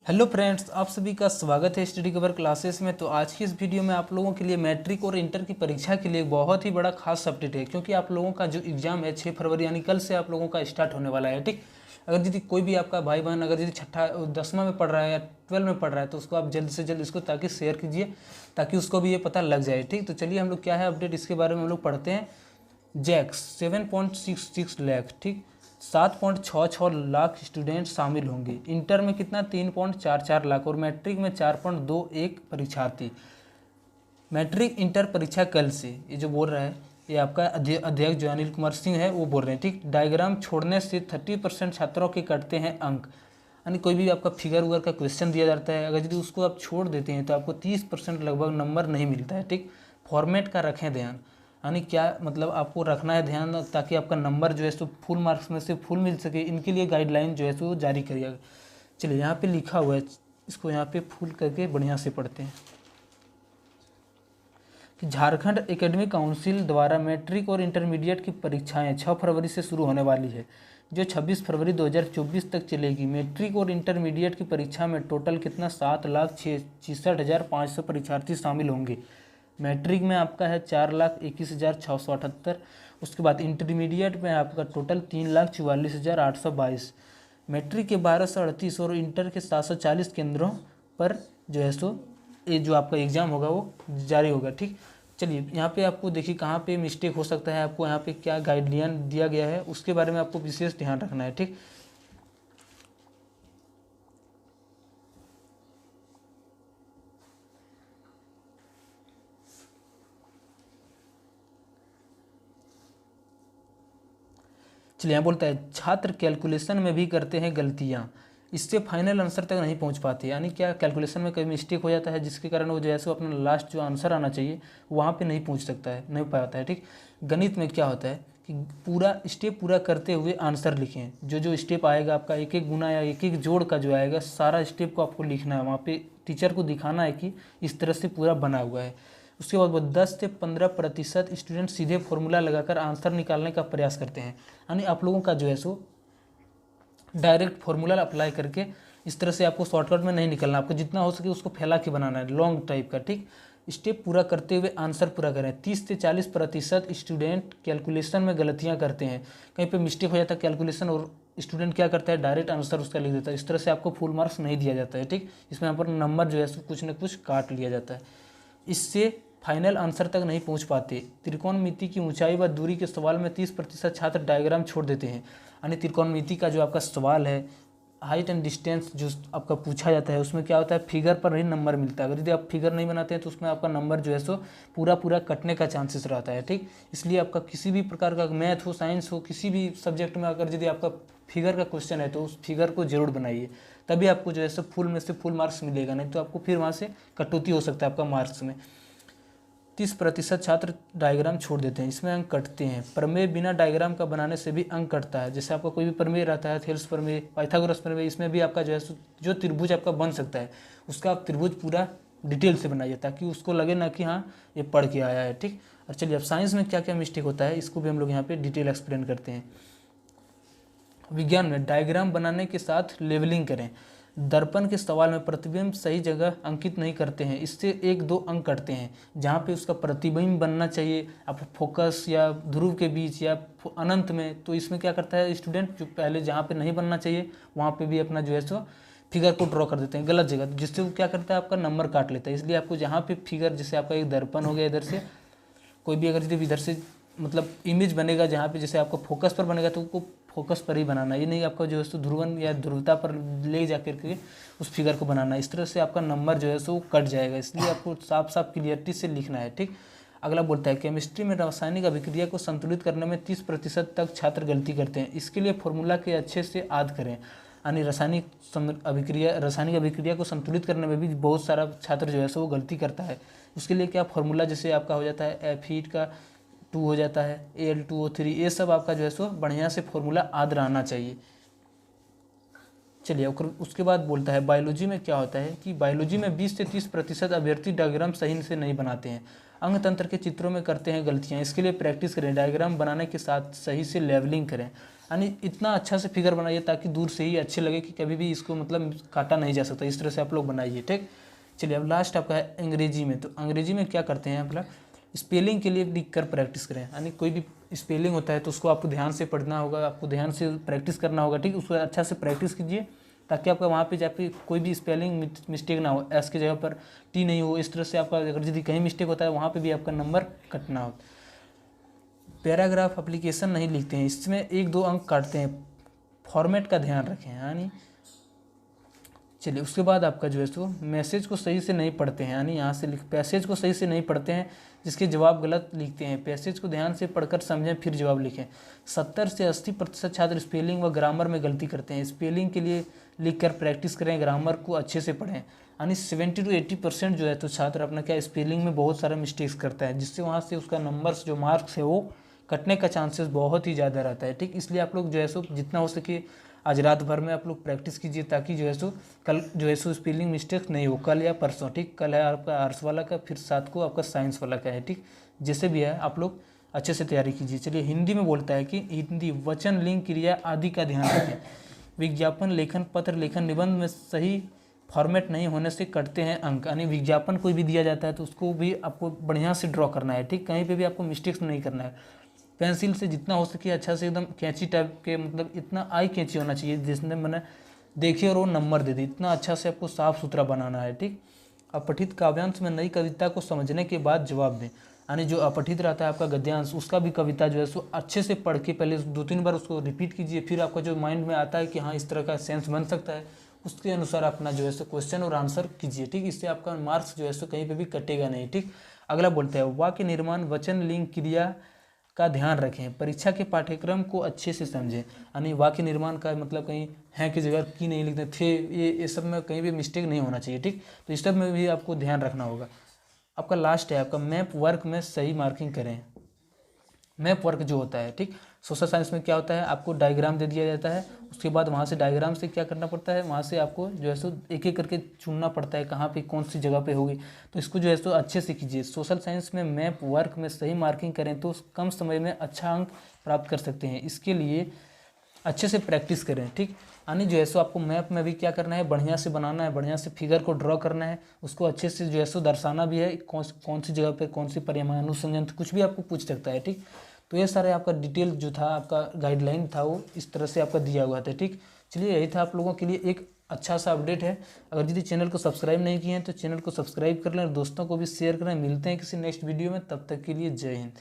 Hello friends, आप सभी का स्वागत है स्टडी कवर क्लासेस में। तो आज की इस वीडियो में आप लोगों के लिए मैट्रिक और इंटर की परीक्षा के लिए बहुत ही बड़ा खास अपडेट है, क्योंकि आप लोगों का जो एग्जाम है 6 फरवरी यानी कल से आप लोगों का स्टार्ट होने वाला है। ठीक, अगर यदि कोई भी आपका भाई बहन अगर यदि छठा 10वां में पढ़ रहा है या 12 में पढ़ रहा है तो उसको आप जल्द से जल्द इसको ताकि शेयर कीजिए ताकि उसको भी ये पता लग जाए। ठीक, तो चलिए हम लोग क्या है अपडेट इसके बारे में हम लोग पढ़ते हैं। जैक्स 7.66 लाख, ठीक, 7.66 लाख स्टूडेंट शामिल होंगे। इंटर में कितना 3.44 लाख और मैट्रिक में 4.21 परीक्षार्थी। मैट्रिक इंटर परीक्षा कल से, ये जो बोल रहा है ये आपका अध्यक्ष जो अनिल कुमार सिंह है वो बोल रहे हैं। ठीक, डायग्राम छोड़ने से 30% छात्रों के कटते हैं अंक। यानी कोई भी आपका फिगर उगर का क्वेश्चन दिया जाता है, अगर यदि उसको आप छोड़ देते हैं तो आपको 30% लगभग नंबर नहीं मिलता है। ठीक, फॉर्मेट का रखें ध्यान, यानी क्या मतलब आपको रखना है ध्यान ताकि आपका नंबर जो है सो फुल मार्क्स में से फुल मिल सके। इनके लिए गाइडलाइन जो है सो जारी करिएगा। चलिए यहाँ पे लिखा हुआ है, इसको यहाँ पे फुल करके बढ़िया से पढ़ते हैं कि झारखंड एकेडमिक काउंसिल द्वारा मैट्रिक और इंटरमीडिएट की परीक्षाएं 6 फरवरी से शुरू होने वाली है, जो 26 फरवरी 2024 तक चलेगी। मैट्रिक और इंटरमीडिएट की परीक्षा में टोटल कितना 7,66,500 परीक्षार्थी शामिल होंगे। मैट्रिक में आपका है 4,21,678। उसके बाद इंटरमीडिएट में आपका टोटल 3,44,822। मैट्रिक के 1,238 और इंटर के 740 केंद्रों पर जो है सो ये जो आपका एग्ज़ाम होगा वो जारी होगा। ठीक, चलिए यहाँ पे आपको देखिए कहाँ पे मिस्टेक हो सकता है, आपको यहाँ पे क्या गाइडलाइन दिया गया है उसके बारे में आपको विशेष ध्यान रखना है। ठीक, चलिए यहाँ बोलता है छात्र कैलकुलेशन में भी करते हैं गलतियाँ, इससे फाइनल आंसर तक नहीं पहुँच पाते। यानी क्या कैलकुलेशन में कभी मिस्टेक हो जाता है जिसके कारण वो जो है सो अपना लास्ट जो आंसर आना चाहिए वहाँ पे नहीं पहुँच सकता है, नहीं पाता है। ठीक, गणित में क्या होता है कि पूरा स्टेप पूरा करते हुए आंसर लिखें। जो जो स्टेप आएगा आपका एक एक गुना या एक एक जोड़ का जो आएगा सारा स्टेप को आपको लिखना है, वहाँ पे टीचर को दिखाना है कि इस तरह से पूरा बना हुआ है। उसके बाद वो 10 से 15% स्टूडेंट सीधे फॉर्मूला लगाकर आंसर निकालने का प्रयास करते हैं। यानी आप लोगों का जो है सो डायरेक्ट फॉर्मूला अप्लाई करके इस तरह से आपको शॉर्टकट में नहीं निकलना, आपको जितना हो सके उसको फैला के बनाना है लॉन्ग टाइप का। ठीक, स्टेप पूरा करते हुए आंसर पूरा करें। 30 से 40% स्टूडेंट कैलकुलेशन में गलतियां करते हैं, कहीं पे मिस्टेक हो जाता है कैलकुलेशन और स्टूडेंट क्या करता है डायरेक्ट आंसर उसका लिख देता है। इस तरह से आपको फुल मार्क्स नहीं दिया जाता है। ठीक, इसमें यहाँ पर नंबर जो है कुछ न कुछ काट लिया जाता है, इससे फाइनल आंसर तक नहीं पहुंच पाते। त्रिकोणमिति की ऊंचाई व दूरी के सवाल में 30% छात्र डायग्राम छोड़ देते हैं। यानी त्रिकोणमिति का जो आपका सवाल है हाइट एंड डिस्टेंस जो आपका पूछा जाता है उसमें क्या होता है फिगर पर ही नंबर मिलता है। अगर यदि आप फिगर नहीं बनाते हैं तो उसमें आपका नंबर जो है सो पूरा पूरा कटने का चांसेस रहता है। ठीक, इसलिए आपका किसी भी प्रकार का मैथ हो साइंस हो किसी भी सब्जेक्ट में अगर यदि आपका फिगर का क्वेश्चन है तो उस फिगर को जरूर बनाइए, तभी आपको जो है सो फुल में से फुल मार्क्स मिलेगा, नहीं तो आपको फिर वहाँ से कटौती हो सकता है आपका मार्क्स में। 30% छात्र डायग्राम छोड़ देते हैं, इसमें अंक कटते हैं। प्रमेय बिना डायग्राम का बनाने से भी अंक कटता है। जैसे आपका कोई भी प्रमेय रहता है, थेल्स प्रमेय, पाइथागोरस प्रमेय, इसमें भी आपका जो है जो त्रिभुज आपका बन सकता है उसका आप त्रिभुज पूरा डिटेल से बनाइए ताकि उसको लगे ना कि हाँ ये पढ़ के आया है। ठीक, और चलिए अब साइंस में क्या क्या मिस्टेक होता है इसको भी हम लोग यहाँ पे डिटेल एक्सप्लेन करते हैं। विज्ञान में डायग्राम बनाने के साथ लेवलिंग करें। दर्पण के सवाल में प्रतिबिंब सही जगह अंकित नहीं करते हैं, इससे 1-2 अंक कटते हैं। जहाँ पे उसका प्रतिबिंब बनना चाहिए आप फोकस या ध्रुव के बीच या अनंत में, तो इसमें क्या करता है स्टूडेंट जो पहले जहाँ पे नहीं बनना चाहिए वहाँ पे भी अपना जो है सो फिगर को ड्रॉ कर देते हैं गलत जगह, जिससे वो क्या करता है आपका नंबर काट लेता है। इसलिए आपको जहाँ पे फिगर जैसे आपका एक दर्पण हो गया इधर से कोई भी अगर इधर से मतलब इमेज बनेगा जहाँ पे जैसे आपका फोकस पर बनेगा तो उसको फोकस पर ही बनाना, ये नहीं आपका जो है सो ध्रुवन या ध्रुवता पर ले जा करके उस फिगर को बनाना। इस तरह से आपका नंबर जो है सो कट जाएगा, इसलिए आपको साफ साफ क्लियरिटी से लिखना है। ठीक, अगला बोलता है केमिस्ट्री में रासायनिक अभिक्रिया को संतुलित करने में 30% तक छात्र गलती करते हैं, इसके लिए फॉर्मूला के अच्छे से याद करें। यानी रासायनिक अभिक्रिया को संतुलित करने में भी बहुत सारा छात्र जो है सो वो गलती करता है। उसके लिए क्या फॉर्मूला जैसे आपका हो जाता है एफ हीट का 2 हो जाता है Al2O3, ये सब आपका जो है सो बढ़िया से फॉर्मूला याद रहना चाहिए। चलिए उसके बाद बोलता है बायोलॉजी में क्या होता है कि बायोलॉजी में 20 से 30% अभ्यर्थी डायग्राम सही से नहीं बनाते हैं, अंग तंत्र के चित्रों में करते हैं गलतियां। इसके लिए प्रैक्टिस करें, डायग्राम बनाने के साथ सही से लेवलिंग करें। यानी इतना अच्छा से फिगर बनाइए ताकि दूर से ही अच्छे लगे कि कभी भी इसको मतलब काटा नहीं जा सकता, इस तरह से आप लोग बनाइए। ठीक, चलिए अब लास्ट आपका है अंग्रेजी में। तो अंग्रेजी में क्या करते हैं आप लोग, स्पेलिंग के लिए लिख कर प्रैक्टिस करें। यानी कोई भी स्पेलिंग होता है तो उसको आपको ध्यान से पढ़ना होगा, आपको ध्यान से प्रैक्टिस करना होगा। ठीक, उसको अच्छा से प्रैक्टिस कीजिए ताकि आपका वहाँ पे जाके कोई भी स्पेलिंग मिस्टेक ना हो, एस की जगह पर टी नहीं हो। इस तरह से आपका अगर यदि कहीं मिस्टेक होता है वहाँ पे भी आपका नंबर कटना हो। पैराग्राफ एप्लीकेशन नहीं लिखते हैं, इसमें 1-2 अंक काटते हैं। फॉर्मेट का ध्यान रखें। यानी चलिए उसके बाद आपका जो है सो मैसेज को सही से नहीं पढ़ते हैं, यानी यहाँ से पैसेज को सही से नहीं पढ़ते हैं, जिसके जवाब गलत लिखते हैं। पैसेज को ध्यान से पढ़कर समझें फिर जवाब लिखें। 70 से 80% छात्र स्पेलिंग व ग्रामर में गलती करते हैं। स्पेलिंग के लिए लिख कर प्रैक्टिस करें, ग्रामर को अच्छे से पढ़ें। यानी 70 to 80% जो है तो छात्र अपना क्या स्पेलिंग में बहुत सारा मिस्टेक्स करता है, जिससे वहाँ से उसका नंबर्स जो मार्क्स है वो कटने का चांसेस बहुत ही ज़्यादा रहता है। ठीक, इसलिए आप लोग जो है सो जितना हो सके आज रात भर में आप लोग प्रैक्टिस कीजिए ताकि जो है सो कल जो है सो स्पेलिंग मिस्टेक नहीं हो, कल या परसों। ठीक, कल है आपका आर्ट्स वाला का, फिर 7 को आपका साइंस वाला का है। ठीक, जैसे भी है आप लोग अच्छे से तैयारी कीजिए। चलिए हिंदी में बोलता है कि हिंदी वचन, लिंग, क्रिया आदि का ध्यान रखें। विज्ञापन लेखन, पत्र लेखन, निबंध में सही फॉर्मेट नहीं होने से कटते हैं अंक। यानी विज्ञापन कोई भी दिया जाता है तो उसको भी आपको बढ़िया से ड्रॉ करना है। ठीक, कहीं पे भी आपको मिस्टेक्स नहीं करना है। पेंसिल से जितना हो सके अच्छा से एकदम कैंची टाइप के, मतलब इतना आई कैंची होना चाहिए जिसने मैंने देखिए और वो नंबर दे दी, इतना अच्छा से आपको साफ सुथरा बनाना है। ठीक, अपठित काव्यांश में नई कविता को समझने के बाद जवाब दें। यानी जो अपठित रहता है आपका गद्यांश, उसका भी कविता जो है सो अच्छे से पढ़ के पहले 2-3 बार उसको रिपीट कीजिए, फिर आपका जो माइंड में आता है कि हाँ इस तरह का सेंस बन सकता है, उसके अनुसार अपना जो है सो क्वेश्चन और आंसर कीजिए। ठीक, इससे आपका मार्क्स जो है सो कहीं पे भी कटेगा नहीं। ठीक, अगला बोलता है वाक्य निर्माण, वचन, लिंग, क्रिया का ध्यान रखें। परीक्षा के पाठ्यक्रम को अच्छे से समझें। यानी वाक्य निर्माण का मतलब कहीं हैं की जगह की नहीं लिखते थे, ये सब में कहीं भी मिस्टेक नहीं होना चाहिए। ठीक, तो इस सब में भी आपको ध्यान रखना होगा। आपका लास्ट है आपका मैप वर्क में सही मार्किंग करें। मैप वर्क जो होता है, ठीक, सोशल साइंस में क्या होता है, आपको डायग्राम दे दिया जाता है, उसके बाद वहाँ से डायग्राम से क्या करना पड़ता है, वहाँ से आपको जो है सो एक एक करके चुनना पड़ता है कहाँ पे कौन सी जगह पे होगी। तो इसको जो है सो अच्छे से कीजिए। सोशल साइंस में मैप वर्क में सही मार्किंग करें तो कम समय में अच्छा अंक प्राप्त कर सकते हैं। इसके लिए अच्छे से प्रैक्टिस करें। ठीक, यानी जो है सो आपको मैप में भी क्या करना है, बढ़िया से बनाना है, बढ़िया से फिगर को ड्रॉ करना है, उसको अच्छे से जो है सो दर्शाना भी है, कौन सी जगह पे कौन सी परमाणु संयंत्र कुछ भी आपको पूछ सकता है। ठीक, तो ये सारे आपका डिटेल जो था, आपका गाइडलाइन था वो इस तरह से आपका दिया हुआ था। ठीक, चलिए यही था आप लोगों के लिए एक अच्छा सा अपडेट है। अगर यदि चैनल को सब्सक्राइब नहीं किए हैं तो चैनल को सब्सक्राइब कर लें और दोस्तों को भी शेयर करें। मिलते हैं किसी नेक्स्ट वीडियो में, तब तक के लिए जय हिंद।